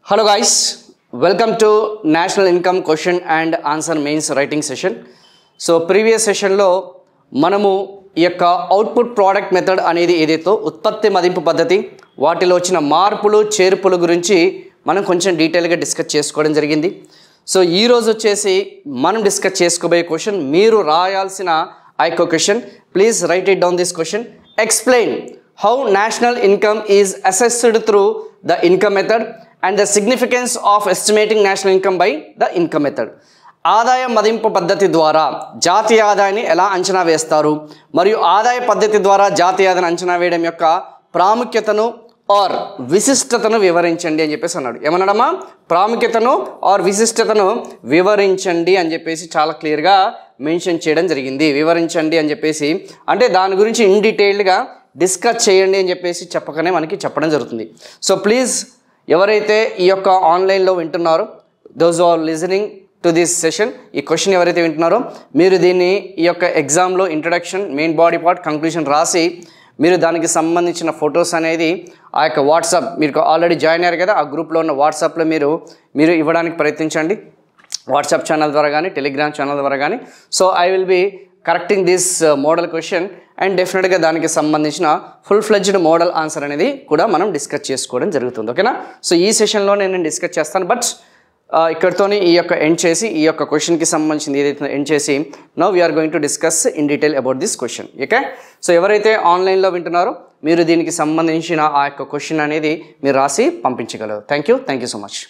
Hello guys, welcome to National Income Question and Answer Mains Writing Session. So previous session లో మనము ఈ యొక్క output product method అనేది ఏదైతే ఉత్పత్తి మదింపు పద్ధతి వాటిలో వచ్చిన మార్పులు చేర్పుల గురించి మనం కొంచెం డీటెయిల్గా డిస్కస్ చేసుకోవడం జరిగింది. సో ఈ రోజు వచ్చేసి మనం డిస్కస్ చేసుకోబోయే క్వశ్చన్ మీరు రాయాల్సిన ఆ యొక్క question. Please right it down this question. Explain how national income is assessed through the income method and the significance of estimating national income by the income method. ఆదాయ మదింపు పద్ధతి ద్వారా జాతీయ ఆదాయాన్ని ఎలా అంచనా వేస్తారు మరియు ఆదాయ పద్ధతి ద్వారా జాతీయ ఆదాయాన్ని అంచనా వేయడం యొక్క ప్రాముఖ్యతను ఆర్ విశిష్టతను వివరించండి అని చెప్పేసి అన్నాడు. ఏమన్నాడమ్మా? ప్రాముఖ్యతను ఆర్ విశిష్టతను వివరించండి అని చెప్పేసి చాలా క్లియర్గా మెన్షన్ చేయడం జరిగింది. వివరించండి అని చెప్పేసి అంటే దాని గురించి ఇన్ డీటెయిల్డ్గా డిస్కస్ చేయండి అని చెప్పేసి చెప్పకనే మనకి చెప్పడం జరుగుతుంది. సో ప్లీజ్ ఎవరైతే ఈ యొక్క ఆన్లైన్లో వింటున్నారో those are listening to this session, ఈ క్వశ్చన్ ఎవరైతే వింటున్నారో మీరు దీన్ని ఈ యొక్క ఎగ్జామ్లో introduction, main body part, conclusion రాసి మీరు దానికి సంబంధించిన ఫొటోస్ అనేది ఆ యొక్క వాట్సాప్, మీరు ఆల్రెడీ జాయిన్ అయ్యారు కదా, ఆ గ్రూప్లో ఉన్న వాట్సాప్లో మీరు ఇవ్వడానికి ప్రయత్నించండి. వాట్సాప్ ఛానల్ ద్వారా కానీ టెలిగ్రామ్ ఛానల్ ద్వారా కానీ. So I will be correcting this model question and డెఫినెట్గా దానికి సంబంధించిన ఫుల్ ఫ్లెడ్జ్డ్ మోడల్ ఆన్సర్ అనేది కూడా మనం డిస్కస్ చేసుకోవడం జరుగుతుంది. ఓకేనా? సో ఈ సెషన్లో నేను డిస్కస్ చేస్తాను. బట్ ఇక్కడితోని ఈ యొక్క ఎండ్ చేసి ఈ యొక్క క్వశ్చన్కి సంబంధించింది ఏదైతే ఎండ్ చేసి now we're going to discuss in detail about this question. Okay? So ఎవరైతే ఆన్లైన్లో వింటున్నారో మీరు దీనికి సంబంధించిన ఆ యొక్క క్వశ్చన్ అనేది మీరు రాసి పంపించగలరు. Thank you so much.